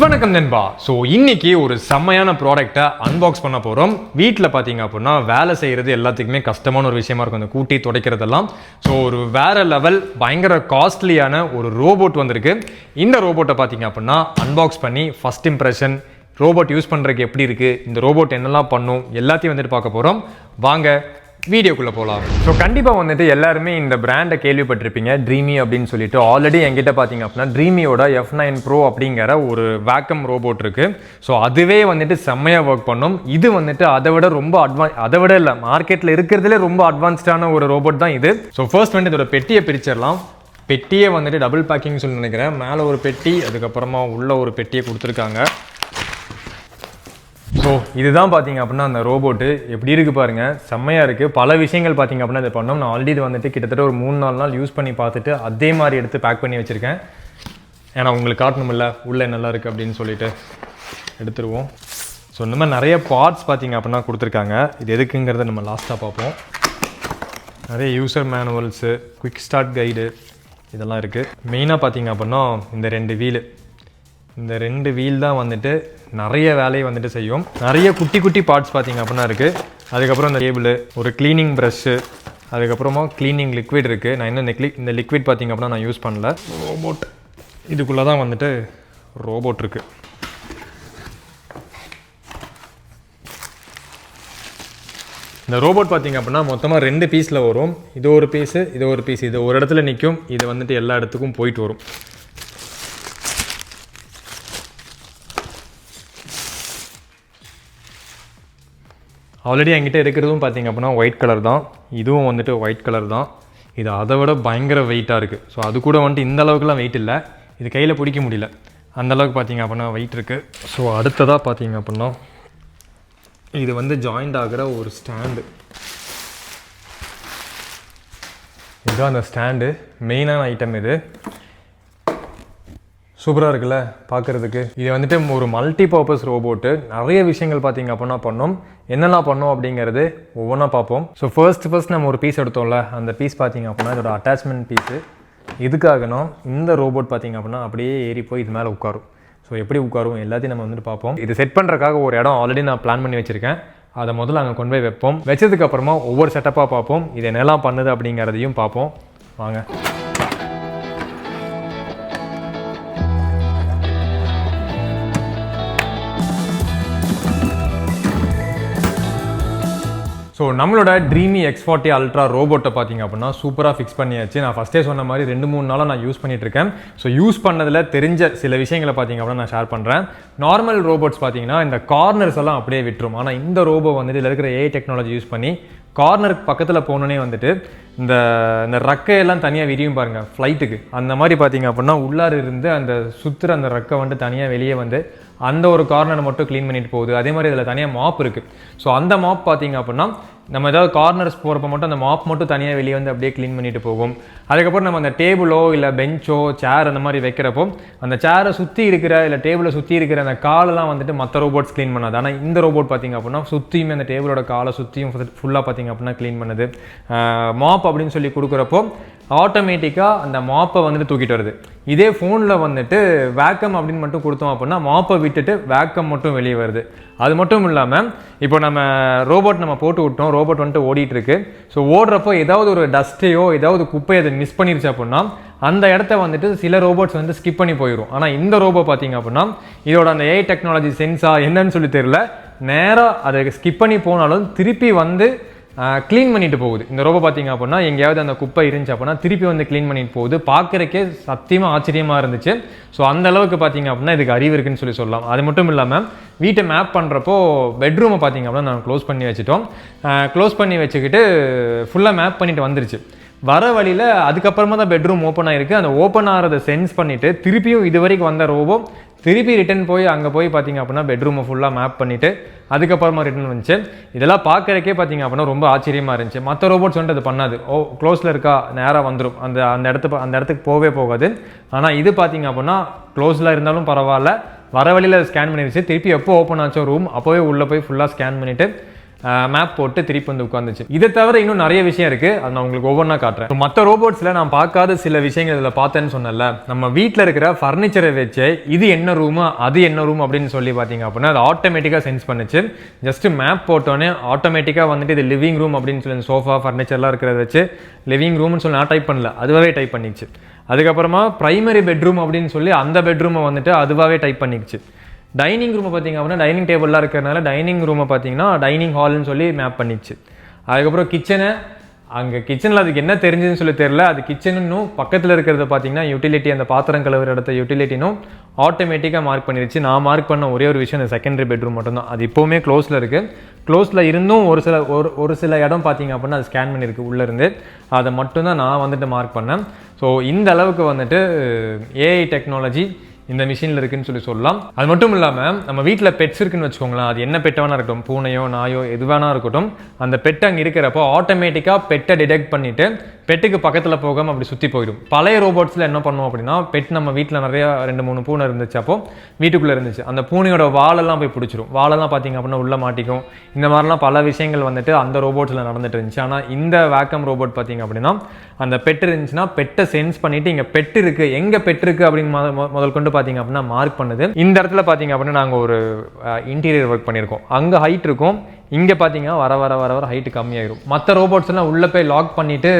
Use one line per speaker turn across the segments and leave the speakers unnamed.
வணக்கம் நண்பா. ஸோ இன்னைக்கு ஒரு செம்மையான ப்ராடக்ட்டை அன்பாக்ஸ் பண்ண போகிறோம். வீட்டில் பார்த்தீங்க அப்படின்னா வேலை செய்கிறது எல்லாத்துக்குமே கஷ்டமான ஒரு விஷயமா இருக்கும், அந்த கூட்டி துடைக்கிறதெல்லாம். ஸோ ஒரு வேற லெவல் பயங்கர காஸ்ட்லியான ஒரு ரோபோட் வந்திருக்கு. இந்த ரோபோட்டை பார்த்தீங்க அப்படின்னா அன்பாக்ஸ் பண்ணி ஃபர்ஸ்ட் இம்ப்ரெஷன், ரோபோட் யூஸ் பண்ணுறதுக்கு எப்படி இருக்குது, இந்த ரோபோட் என்னெல்லாம் பண்ணும் எல்லாத்தையும் வந்துட்டு பார்க்க போகிறோம். வாங்க வீடியோக்குள்ளே போகலாம். ஸோ கண்டிப்பாக வந்துட்டு எல்லாருமே இந்த பிராண்டை கேள்விப்பட்டிருப்பீங்க, ட்ரீமி அப்படின்னு சொல்லிட்டு. ஆல்ரெடி என்கிட்ட பார்த்தீங்க அப்படின்னா ட்ரீமியோட F9 Pro அப்படிங்கிற ஒரு வேக்கம் ரோபோட் இருக்குது. ஸோ அதுவே வந்துட்டு செம்மையாக ஒர்க் பண்ணும். இது வந்துட்டு அதை விட இல்லை, மார்க்கெட்டில் இருக்கிறதுலே ரொம்ப அட்வான்ஸ்டான ஒரு ரோபோட் தான் இது. ஸோ ஃபர்ஸ்ட் வந்துட்டு இதோட பெட்டியை பிரிச்சிடலாம். பெட்டியே வந்துட்டு டபுள் பேக்கிங் சொல்லி நினைக்கிறேன். மேலே ஒரு பெட்டி, அதுக்கப்புறமா உள்ள ஒரு பெட்டியை கொடுத்துருக்காங்க. ஸோ இதுதான் பார்த்தீங்க அப்படின்னா அந்த ரோபோட்டு எப்படி இருக்குது பாருங்கள், செம்மையாக இருக்குது. பல விஷயங்கள் பார்த்தீங்க அப்படின்னா இதை பண்ணோம். நான் ஆல்ரெடி இது வந்துட்டு கிட்டத்தட்ட ஒரு 3-4 நாள் யூஸ் பண்ணி பார்த்துட்டு அதே மாதிரி எடுத்து பேக் பண்ணி வச்சுருக்கேன். ஏன்னா உங்களுக்கு காட்டணுமில்ல உள்ளே நல்லா இருக்குது அப்படின்னு சொல்லிட்டு எடுத்துருவோம். ஸோ இந்த மாதிரி நிறைய பார்ட்ஸ் பார்த்தீங்க அப்படின்னா கொடுத்துருக்காங்க. இது எதுக்குங்கிறத நம்ம லாஸ்ட்டாக பார்ப்போம். நிறைய யூசர் மேனுவல்ஸு, குவிக் ஸ்டார்ட் கைடு இதெல்லாம் இருக்குது. மெயினாக பார்த்தீங்க அப்படின்னா இந்த ரெண்டு வீல் தான் வந்துட்டு நிறைய வேலையை வந்துட்டு செய்யும். நிறைய குட்டி குட்டி பார்ட்ஸ் பார்த்தீங்க அப்படின்னா இருக்குது. அதுக்கப்புறம் இந்த கேபிள், ஒரு க்ளீனிங் ப்ரஷ்ஷு, அதுக்கப்புறமா க்ளீனிங் லிக்விட் இருக்குது. நான் இன்னும் இந்த லிக்விட் பார்த்தீங்க அப்படின்னா நான் யூஸ் பண்ணல. ரோபோட் இதுக்குள்ளே தான் வந்துட்டு ரோபோட் இருக்குது. இந்த ரோபோட் பார்த்தீங்க அப்படின்னா மொத்தமாக 2 பீஸில் வரும். இது ஒரு பீஸு, இது ஒரு பீஸ். இது ஒரு இடத்துல நிற்கும், இது வந்துட்டு எல்லா இடத்துக்கும் போயிட்டு வரும். ஆல்ரெடி என்கிட்ட இருக்கிறதும் பார்த்தீங்க அப்படின்னா ஒயிட் கலர் தான். இதுவும் வந்துட்டு ஒயிட் கலர் தான். இது அதை விட பயங்கர வெயிட்டாக இருக்குது. ஸோ அது கூட வந்துட்டு இந்த அளவுக்குலாம் வெயிட் இல்லை, இது கையில் பிடிக்க முடியல, அந்தளவுக்கு பார்த்தீங்க அப்படின்னா வெயிட் இருக்குது. ஸோ அடுத்ததாக பார்த்தீங்க அப்படின்னா இது வந்து ஜாயிண்ட் ஆகிற ஒரு ஸ்டாண்டு. இதுதான் அந்த ஸ்டாண்டு, மெயினான ஐட்டம். இது சூப்பராக இருக்குல்ல பார்க்குறதுக்கு. இது வந்துட்டு ஒரு மல்டி பர்பஸ் ரோபோட்டு. நிறைய விஷயங்கள் பார்த்தீங்க அப்படின்னா பண்ணோம். என்னெல்லாம் பண்ணோம் அப்படிங்கிறது ஒவ்வொன்றா பார்ப்போம். ஸோ ஃபர்ஸ்ட் நம்ம ஒரு பீஸ் எடுத்தோம்ல, அந்த பீஸ் பார்த்தீங்க அப்படின்னா இதோட அட்டாச்மெண்ட் பீஸு. இதுக்காகனா இந்த ரோபோட் பார்த்தீங்க அப்படின்னா அப்படியே ஏறி போய் இது மேலே உட்காரும். ஸோ எப்படி உட்காரும் எல்லாத்தையும் நம்ம வந்துட்டு பார்ப்போம். இது செட் பண்ணுறதுக்காக ஒரு இடம் ஆல்ரெடி நான் பிளான் பண்ணி வச்சுருக்கேன். அதை முதல்ல அங்கே கொண்டு போய் வைப்போம். வச்சதுக்கப்புறமா ஒவ்வொரு செட்டப்பாக பார்ப்போம். இது என்னெல்லாம் பண்ணுது அப்படிங்கிறதையும் பார்ப்போம். வாங்க. ஸோ நம்மளோட ட்ரீமி X40 அல்ட்ரா ரோபோட்டை பார்த்தீங்க அப்படின்னா சூப்பராக ஃபிக்ஸ் பண்ணியாச்சு. நான் ஃபஸ்ட்டே சொன்ன மாதிரி 2-3 நாளாக நான் யூஸ் பண்ணிகிட்ருக்கேன். ஸோ யூஸ் பண்ணதில் தெரிஞ்ச சில விஷயங்களை பார்த்தீங்க அப்படின்னா நான் ஷேர் பண்ணுறேன். நார்மல் ரோபோட்ஸ் பார்த்தீங்கன்னா இந்த கார்னர்ஸ் எல்லாம் அப்படியே விட்டுரும். ஆனால் இந்த ரோபோ வந்துட்டு இதில் இருக்கிற AI டெக்னாலஜி யூஸ் பண்ணி கார்னருக்கு பக்கத்தில் போனோன்னே வந்துட்டு இந்த ரக்கையெல்லாம் தனியாக விரியும் பாருங்கள் ஃப்ளைட்டுக்கு. அந்த மாதிரி பார்த்தீங்க அப்படின்னா உள்ளார இருந்து அந்த சுற்றுற அந்த ரக்கை வந்துட்டு தனியாக வெளியே வந்து அந்த ஒரு கார்னரை மட்டும் க்ளீன் பண்ணிட்டு போகுது. அதே மாதிரி இதில் தனியாக மாப் இருக்குது. ஸோ அந்த மாப் பார்த்தீங்க அப்படின்னா நம்ம ஏதாவது கார்னர்ஸ் போகிறப்ப மட்டும் அந்த மாப் மட்டும் தனியாக வெளியே வந்து அப்படியே க்ளீன் பண்ணிட்டு போகும். அதுக்கப்புறம் நம்ம அந்த டேபிளோ இல்லை பெஞ்சோ சேர் அந்த மாதிரி வைக்கிறப்போ அந்த சேரை சுற்றி இருக்கிற இல்லை டேபிளை சுற்றி இருக்கிற அந்த காலெல்லாம் வந்துட்டு மற்ற ரோபோட்ஸ் க்ளீன் பண்ணாது. ஆனால் இந்த ரோபோட் பார்த்தீங்க அப்படின்னா சுற்றியுமே அந்த டேபிளோட காலை சுற்றியும் ஃபுல்லாக பார்த்தீங்க அப்படின்னா க்ளீன் பண்ணுது. மாப் அப்படின்னு சொல்லி கொடுக்குறப்போ ஆட்டோமேட்டிக்காக அந்த மாப்பை வந்துட்டு தூக்கிட்டு வருது. இதே ஃபோனில் வந்துட்டு வேக்கம் அப்படின்னு மட்டும் கொடுத்தோம் அப்படின்னா மாப்பை விட்டுட்டு வேக்கம் மட்டும் வெளியே வருது. அது மட்டும் இல்லாமல் இப்போ நம்ம ரோபோட் போட்டு விட்டோம், ரோபோட் வந்துட்டு ஓடிட்டு இருக்கு. ஸோ ஓடுறப்போ ஏதாவது ஒரு டஸ்ட்டையோ ஏதாவது குப்பையை அதை மிஸ் பண்ணிருச்சு அப்படின்னா அந்த இடத்த வந்துட்டு சில ரோபோட்ஸ் வந்து ஸ்கிப் பண்ணி போயிடும். ஆனால் இந்த ரோபோ பார்த்தீங்க அப்படின்னா இதோட அந்த AI டெக்னாலஜி சென்ஸா என்னன்னு சொல்லி தெரியல, நேராக அதை ஸ்கிப் பண்ணி போனாலும் திருப்பி வந்து க்ளீன் பண்ணிட்டு போகுது. இந்த ரோபோ பார்த்தீங்க அப்படின்னா எங்கேயாவது அந்த குப்பை இருந்துச்சு அப்படின்னா திருப்பி வந்து க்ளீன் பண்ணிட்டு போகுது. பார்க்குறக்கே சத்தியமாக ஆச்சரியமாக இருந்துச்சு. ஸோ அந்த அளவுக்கு பார்த்தீங்க அப்படின்னா இதுக்கு அறிவு இருக்குன்னு சொல்லலாம். அது மட்டும் இல்லாமல் வீட்டை மேப் பண்ணுறப்போ பெட்ரூமை பார்த்தீங்க அப்படின்னா நான் க்ளோஸ் பண்ணி வச்சுட்டோம். க்ளோஸ் பண்ணி வச்சுக்கிட்டு ஃபுல்லாக மேப் பண்ணிட்டு வந்துருச்சு. வர வழியில் அதுக்கப்புறமா தான் பெட்ரூம் ஓப்பன் ஆகிருக்கு. அந்த ஓப்பன் ஆகிறத சென்ஸ் பண்ணிவிட்டு திருப்பியும் இது வரைக்கும் வந்த ரோபோ திருப்பி ரிட்டன் போய் அங்கே போய் பார்த்தீங்க அப்படின்னா பெட்ரூமை ஃபுல்லாக மேப் பண்ணிவிட்டு அதுக்கப்புறமா ரிட்டன் வந்துச்சு. இதெல்லாம் பார்க்குறக்கே பார்த்தீங்க அப்படின்னா ரொம்ப ஆச்சரியமாக இருந்துச்சு. மற்ற ரோபோட்ஸ் வந்துட்டு அது பண்ணாது. க்ளோஸில் இருக்கா நேராக வந்துடும், அந்த இடத்துக்கு போகவே போகாது. ஆனால் இது பார்த்தீங்க அப்படின்னா க்ளோஸில் இருந்தாலும் பரவாயில்ல, வர வழியில் ஸ்கேன் பண்ணிடுச்சு. திருப்பி எப்போ ஓப்பன் ஆச்சோ ரூம் அப்போவே உள்ளே போய் ஃபுல்லாக ஸ்கேன் பண்ணிவிட்டு மேப் போட்டு திருப்பி வந்து உட்காந்துச்சு. இதை தவிர இன்னும் நிறைய விஷயம் இருக்குது, அது நான் உங்களுக்கு ஒவ்வொன்றா காட்டுறேன். மற்ற ரோபோட்ஸில் நான் பார்க்காத சில விஷயங்கள் இதில் பார்த்தேன்னு சொன்னல, நம்ம வீட்டில் இருக்கிற ஃபர்னிச்சரை வச்சு இது என்ன ரூமு அது என்ன ரூம் அப்படின்னு சொல்லி பார்த்தீங்க அப்படின்னா அது ஆட்டோமேட்டிக்காக சென்ஸ் பண்ணுச்சு. ஜஸ்ட் மேப் போட்டோன்னே ஆட்டோமேட்டிக்காக வந்துட்டு இது லிவிங் ரூம் அப்படின்னு சொல்லி சோஃபா ஃபர்னிச்சர்லாம் இருக்கிறத வச்சு லிவிங் ரூம்னு சொல்லி நான் டைப் பண்ணல, அதுவாகவே டைப் பண்ணிச்சு. அதுக்கப்புறமா ப்ரைமரி பெட்ரூம் அப்படின்னு சொல்லி அந்த பெட்ரூமை வந்துட்டு அதுவாகவே டைப் பண்ணிச்சு. டைனிங் ரூமை பார்த்தீங்க அப்படின்னா டைனிங் டேபிள்லாம் இருக்கிறனால டைனிங் ரூமை பார்த்தீங்கன்னா டைனிங் ஹால்னு சொல்லி மேப் பண்ணிச்சு. அதுக்கப்புறம் கிச்சனை, அங்கே கிச்சனில் அதுக்கு என்ன தெரிஞ்சதுன்னு சொல்லி தெரியல, அது கிச்சனும் பக்கத்தில் இருக்கிறத பார்த்தீங்கன்னா யூட்டிலிட்டி, அந்த பாத்திரம் கழுவுற இடத்த யூட்டிலிட்டினும் ஆட்டோமேட்டிக்காக மார்க் பண்ணிடுச்சு. நான் மார்க் பண்ண ஒரே ஒரு விஷயம் இந்த செகண்டரி பெட்ரூம் மட்டும்தான், அது இப்போவுமே க்ளோஸில் இருக்குது. க்ளோஸில் இருந்தும் ஒரு சில இடம் பார்த்தீங்க அப்படின்னா அது ஸ்கேன் பண்ணியிருக்கு உள்ளேருந்து, அதை மட்டும்தான் நான் வந்துட்டு மார்க் பண்ணேன். ஸோ இந்த அளவுக்கு வந்துட்டு ஏஐ டெக்னாலஜி இந்த மிஷினில் இருக்குன்னு சொல்லலாம். அது மட்டும் இல்லாமல் நம்ம வீட்டில் பெட்ஸ் இருக்குன்னு வச்சுக்கோங்களேன், அது என்ன பெட் வேணா இருக்கட்டும், பூனையோ நாயோ எது வேணா இருக்கட்டும், அந்த பெட் அங்கே இருக்கிறப்போ ஆட்டோமேட்டிக்காக பெட்டை டிடெக்ட் பண்ணிவிட்டு பெட்டுக்கு பக்கத்தில் போகாமல் அப்படி சுற்றி போயிடும். பழைய ரோபோட்ஸில் என்ன பண்ணுவோம் அப்படின்னா, பெட் நம்ம வீட்டில் நிறையா 2-3 பூனை இருந்துச்சு, அப்போ வீட்டுக்குள்ளே இருந்துச்சு, அந்த பூனையோட வாலெல்லாம் போய் பிடிச்சிரும், வாலெல்லாம் பார்த்தீங்க அப்படின்னா உள்ளே மாட்டிக்கும். இந்த மாதிரிலாம் பல விஷயங்கள் வந்துட்டு அந்த ரோபோட்ஸில் நடந்துட்டு இருந்துச்சு. ஆனால் இந்த வேக்கம் ரோபோட் பார்த்தீங்க அப்படின்னா அந்த பெட் இருந்துச்சுன்னா பெட்டை சென்ஸ் பண்ணிவிட்டு இங்கே பெட் இருக்குது, எங்கே பெட் இருக்குது அப்படின்னு முதல் கொண்டு பார்த்தீங்க அப்படின்னா மார்க் பண்ணுது. இந்த இடத்துல பார்த்தீங்க அப்படின்னா நாங்கள் ஒரு இன்டீரியர் ஒர்க் பண்ணியிருக்கோம், அங்கே ஹைட் இருக்கும், இங்கே பார்த்தீங்கன்னா வர வர வர வர ஹைட்டு கம்மியாயிடும். மற்ற ரோபோட்ஸ் எல்லாம் உள்ளே போய் லாக் பண்ணிவிட்டு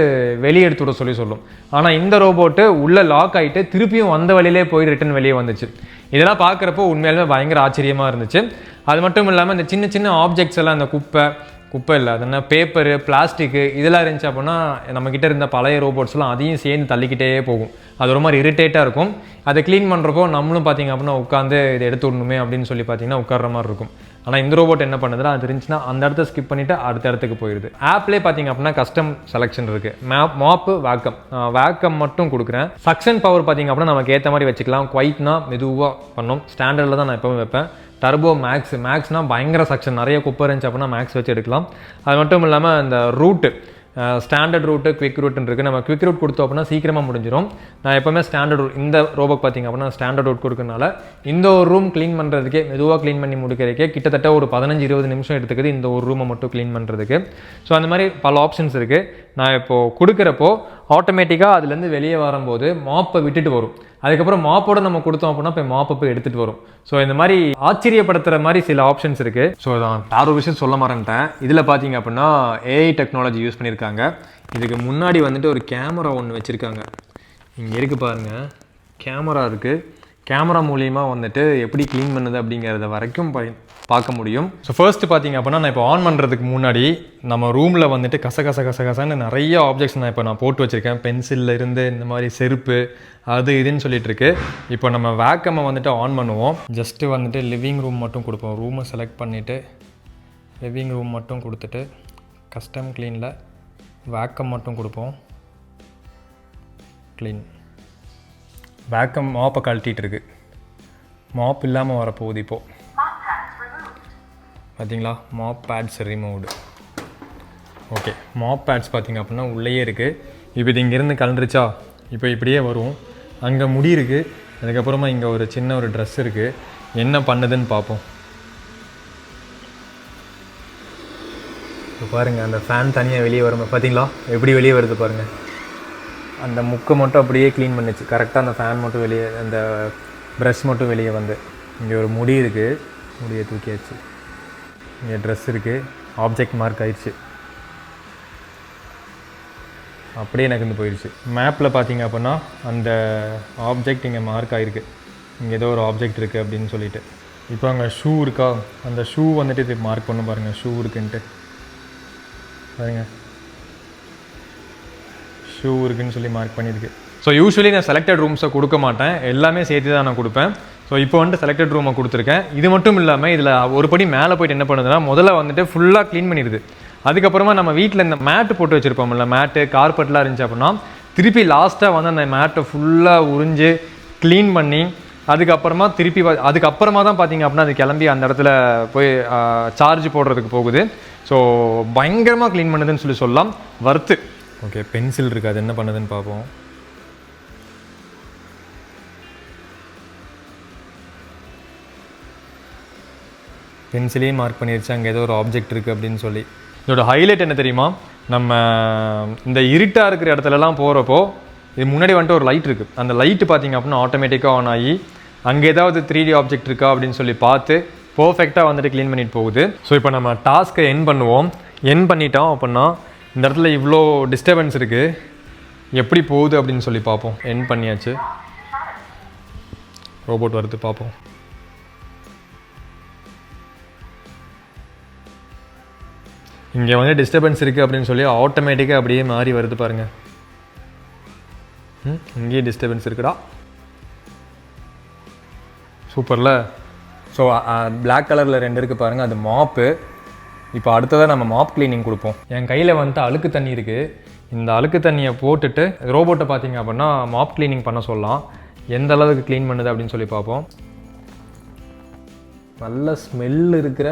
வெளியே எடுத்து விட சொல்லும். ஆனால் இந்த ரோபோட்டு உள்ளே லாக் ஆகிட்டு திருப்பியும் வந்த வழியிலே போய் ரிட்டன் வெளியே வந்துச்சு. இதெல்லாம் பார்க்குறப்போ உண்மையாலுமே பயங்கர ஆச்சரியமாக இருந்துச்சு. அது மட்டும் இல்லாமல் இந்த சின்ன சின்ன ஆப்ஜெக்ட்ஸ் எல்லாம், இந்த குப்பை இல்லை அது என்ன பேப்பரு பிளாஸ்டிக்கு இதெல்லாம் இருந்துச்சு அப்படின்னா நம்மக்கிட்ட இருந்த பழைய ரோபோட்ஸ்லாம் அதையும் சேர்ந்து தள்ளிக்கிட்டே போகும். அது ரொம்ப மாதிரி இரிட்டேட்டாக இருக்கும். அதை க்ளீன் பண்ணுறப்போ நம்மளும் பார்த்தீங்க அப்படின்னா உட்காந்து இதை எடுத்து விடணுமே அப்படின்னு சொல்லி பார்த்தீங்கன்னா உட்கார்ற மாதிரி இருக்கும். ஆனால் இந்த ரோபோட் என்ன பண்ணுதுன்னா, அது இருந்துச்சுன்னா அந்த இடத்த ஸ்கிப் பண்ணிவிட்டு அடுத்த இடத்துக்கு போயிடுது. ஆப்லேயே பார்த்தீங்க அப்படின்னா கஸ்டம் செலெக்ஷன் இருக்குது, மாப்பு வேக்கம் மட்டும் கொடுக்குறேன். சக்ஷன் பவர் பார்த்தீங்க அப்படின்னா நமக்கு ஏற்ற மாதிரி வச்சுக்கலாம். குவைட்னா மெதுவாக பண்ணோம், ஸ்டாண்டர்டில் தான் நான் எப்போவும் வைப்பேன். டர்போ மேக்ஸ்னால் பயங்கர சக்ஷன், நிறைய குப்பை இருந்துச்சு அப்படின்னா மேக்ஸ் வச்சு எடுக்கலாம். அது மட்டும் இல்லாமல் இந்த ரூட்டு ஸ்டாண்டர்ட் ரூட்டு குவிக் ரூட்டுன்னு இருக்குது. நம்ம குவிக் ரூட் கொடுத்தோம் அப்படின்னா சீக்கிரமாக முடிஞ்சிடும். நான் எப்போவுமே ஸ்டாண்டர்ட் ரூட், இந்த ரோபோட் பார்த்திங்க அப்படின்னா ஸ்டாண்டர்ட் ரூட் கொடுக்கறனால இந்த ஒரு ரூம் க்ளீன் பண்ணுறதுக்கே மெதுவாக க்ளீன் பண்ணி முடிக்கிறதுக்கே கிட்டத்தட்ட ஒரு 15-20 நிமிஷம் எடுத்துக்குது இந்த ஒரு ரூமை மட்டும் க்ளீன் பண்ணுறதுக்கு. ஸோ அந்த மாதிரி பல ஆப்ஷன்ஸ் இருக்குது. நான் இப்போது கொடுக்குறப்போ ஆட்டோமேட்டிக்காக அதுலேருந்து வெளியே வரும்போது மாப்பை விட்டுட்டு வரும். அதுக்கப்புறம் மாப்போட நம்ம கொடுத்தோம் அப்படின்னா போய் மாப்பை போய் எடுத்துகிட்டு வரும். ஸோ இந்த மாதிரி ஆச்சரியப்படுத்துகிற மாதிரி சில ஆப்ஷன்ஸ் இருக்குது. ஸோ நான் வேறு ஒரு விஷயம் சொல்ல மறந்துட்டேன். இதில் பார்த்தீங்க அப்படின்னா ஏஐ டெக்னாலஜி யூஸ் பண்ணியிருக்காங்க. இதுக்கு முன்னாடி வந்துட்டு ஒரு கேமரா ஒன்று வச்சுருக்காங்க, இங்கே இருக்குது பாருங்கள், கேமரா இருக்குது. கேமரா மூலிமா வந்துட்டு எப்படி க்ளீன் பண்ணுது அப்படிங்கிறத வரைக்கும் பார்க்க முடியும். ஸோ ஃபர்ஸ்ட்டு பார்த்தீங்க அப்படின்னா நான் இப்போ ஆன் பண்ணுறதுக்கு முன்னாடி நம்ம ரூமில் வந்துட்டு கசகசன்னு நிறைய ஆப்ஜெக்ட்ஸ் நான் போட்டு வச்சுருக்கேன். பென்சிலில் இருந்து இந்த மாதிரி செருப்பு அது இதுன்னு சொல்லிட்டு இருக்கு. இப்போ நம்ம வேக்கம்மை வந்துட்டு ஆன் பண்ணுவோம். ஜஸ்ட்டு வந்துட்டு லிவிங் ரூம் மட்டும் கொடுப்போம். ரூமை செலக்ட் பண்ணிவிட்டு லிவிங் ரூம் மட்டும் கொடுத்துட்டு கஸ்டம் க்ளீனில் வேக்கம் மட்டும் கொடுப்போம். க்ளீன் வேக்கம் மாப்பை கழட்டிகிட்டு இருக்கு. மாப் இல்லாமல் வரப்போகுது இப்போது. பார்த்தீங்களா, mop pads removed. Okay, mop pads பார்த்திங்க அப்படின்னா உள்ளேயே இருக்குது. இப்போ இது இங்கேருந்து கலந்துருச்சா, இப்போ இப்படியே வரும். அங்கே முடி இருக்குது, அதுக்கப்புறமா இங்கே ஒரு சின்ன ஒரு ட்ரெஸ் இருக்குது. என்ன பண்ணுதுன்னு பார்ப்போம். இப்போ பாருங்கள், அந்த ஃபேன் தனியாக வெளியே வரும். பார்த்தீங்களா எப்படி வெளியே வருது பாருங்கள். அந்த முக்கை மட்டும் அப்படியே க்ளீன் பண்ணிச்சு கரெக்டாக. அந்த ஃபேன் மட்டும் வெளியே, அந்த ப்ரஷ் மட்டும் வெளியே வந்து. இங்கே ஒரு முடி இருக்குது, முடியை தூக்கியாச்சு. இங்கே ட்ரெஸ் இருக்குது, ஆப்ஜெக்ட் மார்க் ஆயிடுச்சு. அப்படியே நகர்ந்து போயிடுச்சு. மேப்பில் பார்த்தீங்க அப்படின்னா அந்த ஆப்ஜெக்ட் இங்கே மார்க் ஆகிருக்கு. இங்கே ஏதோ ஒரு ஆப்ஜெக்ட் இருக்குது அப்படின்னு சொல்லிட்டு. இப்போ அங்கே ஷூ இருக்கா, அந்த ஷூ வந்துட்டு இது மார்க் பண்ண பாருங்கள், ஷூ இருக்குன்ட்டு பாருங்க, ஷூ இருக்குன்னு சொல்லி மார்க் பண்ணியிருக்கு. ஸோ யூஸ்வலி நான் செலக்டட் ரூம்ஸை கொடுக்க மாட்டேன், எல்லாமே சேர்த்து தான் நான் கொடுப்பேன். ஸோ இப்போ வந்துட்டு செலக்டட் ரூமை கொடுத்துருக்கேன். இது மட்டும் இல்லாமல் இதில் ஒரு படி மேலே போய்ட்டு என்ன பண்ணுதுன்னா, முதல்ல வந்துட்டு ஃபுல்லாக க்ளீன் பண்ணிடுது. அதுக்கப்புறமா நம்ம வீட்டில் இந்த மேட்டு போட்டு வச்சுருப்போம்ல, மேட்டு கார்பெட்லாம் இருந்துச்சு அப்படின்னா திருப்பி லாஸ்ட்டாக வந்து அந்த மேட்டை ஃபுல்லாக உறிஞ்சு க்ளீன் பண்ணி அதுக்கப்புறமா திருப்பி அதுக்கப்புறமா தான் பார்த்தீங்க அப்படின்னா அது கிளம்பி அந்த இடத்துல போய் சார்ஜ் போடுறதுக்கு போகுது. ஸோ பயங்கரமாக க்ளீன் பண்ணுதுன்னு சொல்லலாம். வர்த்து. ஓகே, பென்சில் இருக்குது, அது என்ன பண்ணுதுன்னு பார்ப்போம். பென்சிலே மார்க் பண்ணிருச்சு அங்கே ஏதோ ஒரு ஆப்ஜெக்ட் இருக்குது அப்படின்னு சொல்லி. இதோட ஹைலைட் என்ன தெரியுமா, நம்ம இந்த இருட்டாக இருக்கிற இடத்துலலாம் போகிறப்போ இது முன்னாடி வந்துட்டு ஒரு லைட் இருக்குது. அந்த லைட்டு பார்த்திங்க அப்படின்னா ஆட்டோமேட்டிக்காக ஆன் ஆகி அங்கே ஏதாவது 3D ஆப்ஜெக்ட் இருக்கா அப்படின்னு சொல்லி பார்த்து பர்ஃபெக்டாக வந்துட்டு க்ளீன் பண்ணிட்டு போகுது. ஸோ இப்போ நம்ம டாஸ்க்கை என் பண்ணுவோம். என் பண்ணிட்டோம் அப்படின்னா இந்த இடத்துல இவ்வளோ டிஸ்டர்பன்ஸ் இருக்குது, எப்படி போகுது அப்படின்னு சொல்லி பார்ப்போம். என் பண்ணியாச்சு, ரோபோட் வருது பார்ப்போம். இங்கே வந்து டிஸ்டர்பன்ஸ் இருக்குது அப்படின்னு சொல்லி ஆட்டோமேட்டிக்காக அப்படியே மாறி வருது பாருங்கள். இங்கேயே டிஸ்டர்பன்ஸ் இருக்குடா, சூப்பரில். ஸோ பிளாக் கலரில் 2 இருக்குது பாருங்கள், அது மாப்பு. இப்போ அடுத்ததாக நம்ம மாப் க்ளீனிங் கொடுப்போம். என் கையில் வந்துட்டு அழுக்கு தண்ணி இருக்குது. இந்த அழுக்கு தண்ணியை போட்டுட்டு ரோபோட்டை பார்த்தீங்க அப்படின்னா மாப் க்ளீனிங் பண்ண சொல்லலாம். எந்த அளவுக்கு க்ளீன் பண்ணுது அப்படின்னு சொல்லி பார்ப்போம். நல்ல ஸ்மெல் இருக்கிற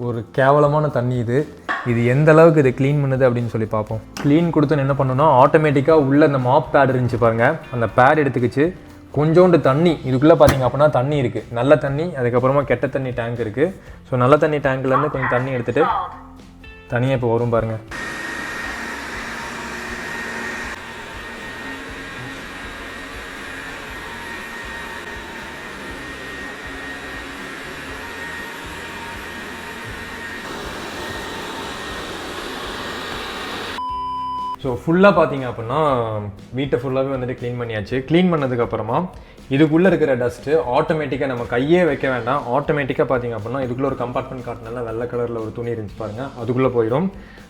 ஒரு கேவலமான தண்ணி இது எந்த அளவுக்கு இது க்ளீன் பண்ணுது அப்படின்னு சொல்லி பார்ப்போம். க்ளீன் கொடுத்து என்ன பண்ணணும்னா ஆட்டோமேட்டிக்காக உள்ளே அந்த மாப் பேட் இருந்துச்சு பாருங்கள், அந்த பேட் எடுத்துக்கிச்சு. கொஞ்சோண்டு தண்ணி இதுக்குள்ளே பார்த்தீங்க அப்படின்னா தண்ணி இருக்குது, நல்ல தண்ணி. அதுக்கப்புறமா கெட்ட தண்ணி டேங்க் இருக்குது. ஸோ நல்ல தண்ணி டேங்க்லேருந்து கொஞ்சம் தண்ணி எடுத்துகிட்டு தனியாக இப்போ வரும் பாருங்கள். ஸோ ஃபுல்லாக பார்த்தீங்க அப்படின்னா வீட்டை ஃபுல்லாகவே வந்துட்டு க்ளீன் பண்ணியாச்சு. க்ளீன் பண்ணதுக்கப்புறமா இதுக்குள்ளே இருக்கிற டஸ்ட்டு ஆட்டோமேட்டிக்காக நம்ம கையே வைக்க வேண்டாம். ஆட்டோமேட்டிக்காக பார்த்தீங்க அப்படின்னா இதுக்குள்ளே ஒரு கம்பார்ட்மெண்ட் காட்டினால வெள்ளை கலரில் ஒரு துணி இருந்துச்சு பாருங்கள், அதுக்குள்ளே போயிடும்.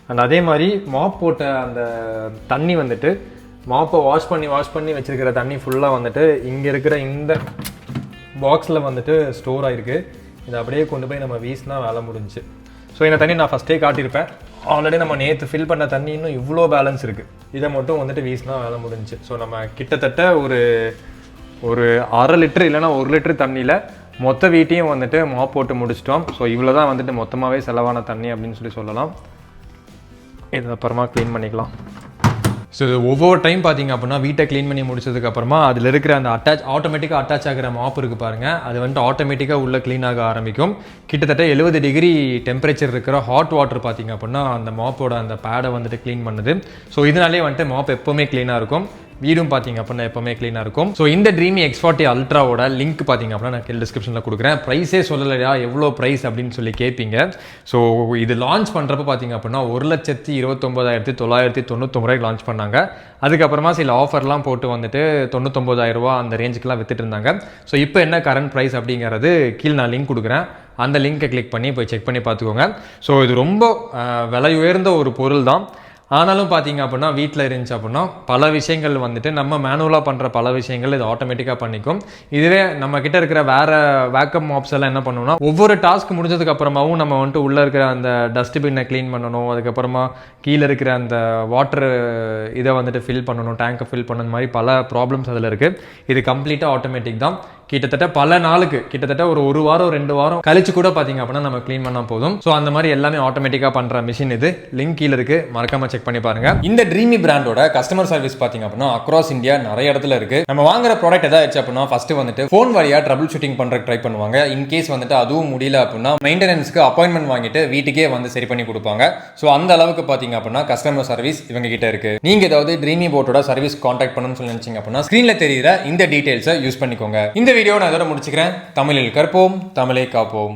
அண்ட் அதே மாதிரி மாப் போட்ட அந்த தண்ணி வந்துட்டு மாப்பை வாஷ் பண்ணி வச்சுருக்கிற தண்ணி ஃபுல்லாக வந்துட்டு இங்கே இருக்கிற இந்த பாக்ஸில் வந்துட்டு ஸ்டோர் ஆகிருக்கு. இதை அப்படியே கொண்டு போய் நம்ம வீசினா வேலை முடிஞ்சிச்சு. ஸோ இந்த தண்ணி நான் ஃபஸ்ட்டே காட்டியிருப்பேன். ஆல்ரெடி நம்ம நேற்று ஃபில் பண்ண தண்ணி இன்னும் இவ்வளோ பேலன்ஸ் இருக்குது. இதை மட்டும் வந்துட்டு வீசினா வேலை முடிஞ்சிச்சு. ஸோ நம்ம கிட்டத்தட்ட ஒரு 1/2 லிட்டர் இல்லைனா 1 லிட்டர் தண்ணியில் மொத்த வீட்டையும் வந்துட்டு மாப் போட்டு முடிச்சிட்டோம். ஸோ இவ்வளோ தான் வந்துட்டு மொத்தமாகவே செலவான தண்ணி அப்படின்னு சொல்லலாம். இதை அப்புறமா க்ளீன் பண்ணிக்கலாம். ஸோ ஒவ்வொரு டைம் பார்த்தீங்க அப்படின்னா வீட்டை க்ளீன் பண்ணி முடிச்சதுக்கப்புறமா அதில் இருக்கிற அந்த ஆட்டோமேட்டிக்காக அட்டாச் ஆகிற மாப் இருக்குது பாருங்கள், அது வந்துட்டு ஆட்டோமேட்டிக்காக உள்ளே க்ளீன் ஆக ஆரம்பிக்கும். கிட்டத்தட்ட 70 டிகிரி டெம்பரேச்சர் இருக்கிற ஹாட் வாட்டர் பார்த்தீங்க அப்படின்னா அந்த மாப்போட அந்த பேடை வந்துட்டு க்ளீன் பண்ணுது. ஸோ இதனாலே வந்துட்டு மாப் எப்போவுமே க்ளீனாக இருக்கும். வீடும் பார்த்தீங்க அப்படின்னா எப்போவுமே க்ளீனாக இருக்கும். ஸோ இந்த ட்ரீமி X40 அல்ட்ராவோட லிங்க் பார்த்தீங்க அப்படின்னா நான் கீழே டிஸ்கிரிப்ஷனில் கொடுக்குறேன். ப்ரைஸே சொல்லலையா எவ்வளோ ப்ரைஸ் அப்படின்னு சொல்லி கேட்பீங்க. ஸோ இது லான்ச் பண்ணுறப்ப பார்த்தீங்க அப்படின்னா 1,29,999 ரூபாய்க்கு லான்ச் பண்ணாங்க. அதுக்கப்புறமா சில ஆஃபர்லாம் போட்டு வந்துட்டு 99,000 ரூபா அந்த ரேஞ்சுக்கெலாம் வித்துட்டு இருந்தாங்க. ஸோ இப்போ என்ன கரண்ட் ப்ரைஸ் அப்படிங்கிறது கீழே நான் லிங்க் கொடுக்குறேன், அந்த லிங்கை கிளிக் பண்ணி போய் செக் பண்ணி பார்த்துக்கோங்க. ஸோ இது ரொம்ப விலை உயர்ந்த ஒரு பொருள் தான். ஆனாலும் பார்த்தீங்க அப்படின்னா வீட்டில் இருந்துச்சு அப்படின்னா பல விஷயங்கள் வந்துட்டு நம்ம மேனுவலாக பண்ணுற பல விஷயங்கள் இது ஆட்டோமேட்டிக்காக பண்ணிக்கும். இதுவே நம்ம கிட்ட இருக்கிற வேறு வேக்கம் மாப்ஸ் எல்லாம் என்ன பண்ணணும்னா ஒவ்வொரு டாஸ்க் முடிஞ்சதுக்கு அப்புறமாவும் நம்ம வந்துட்டு உள்ளே இருக்கிற அந்த டஸ்ட்பின்னை க்ளீன் பண்ணணும், அதுக்கப்புறமா கீழே இருக்கிற அந்த வாட்டர் இதை வந்துட்டு ஃபில் பண்ணணும், டேங்கை ஃபில் பண்ணணும், மாதிரி பல ப்ராப்ளம்ஸ் அதில் இருக்குது. இது கம்ப்ளீட்டாக ஆட்டோமேட்டிக் தான். கிட்டத்தட்ட பல நாளுக்கு கிட்டத்தட்ட ஒரு வாரம் 2 வாரம் கழிச்சு கூட பார்த்தீங்க அப்படின்னா நம்ம க்ளீன் பண்ணால் போதும். ஸோ அந்த மாதிரி எல்லாமே ஆட்டோமேட்டிக்காக பண்ணுற மிஷின் இது. லிங்க் கீழே இருக்குது, மறக்காம செக் பண்ணி பாருங்க. இந்த ட்ரீமி பிராண்டோட கஸ்டமர் சர்வீஸ் பார்த்தீங்க அப்படின்னா அக்ராஸ் இந்தியா நிறைய இடத்துல இருக்கு. நம்ம வாங்குற ப்ராடக்ட் ஏதாச்சும் அப்படின்னா ஃபர்ஸ்ட் வந்துட்டு ஃபோன் வழியாக ட்ரபிள் ஷூட்டிங் பண்ணுறதுக்கு ட்ரை பண்ணுவாங்க. இன்கேஸ் வந்துட்டு அதுவும் முடியல அப்படின்னா மெயின்டெனன்ஸ்க்கு அப்பாயின்மெண்ட் வாங்கிட்டு வீட்டுக்கே வந்து சரி பண்ணி கொடுப்பாங்க. ஸோ அந்த அளவுக்கு பார்த்தீங்க அப்படின்னா கஸ்டமர் சர்வீஸ் இவங்க கிட்ட இருக்கு. நீங்க ஏதாவது ட்ரீமி போட்டோட சர்வீஸ் கான்டாக்ட் பண்ணணும்னு சொல்லி நினைச்சீங்க அப்படின்னா ஸ்கிரீன்ல தெரியுற இந்த டீடைல்ஸை யூஸ் பண்ணிக்கோங்க. இந்த வீடியோ நான் இதோட முடிச்சுக்கிறேன். தமிழில் கற்போம், தமிழை காப்போம்.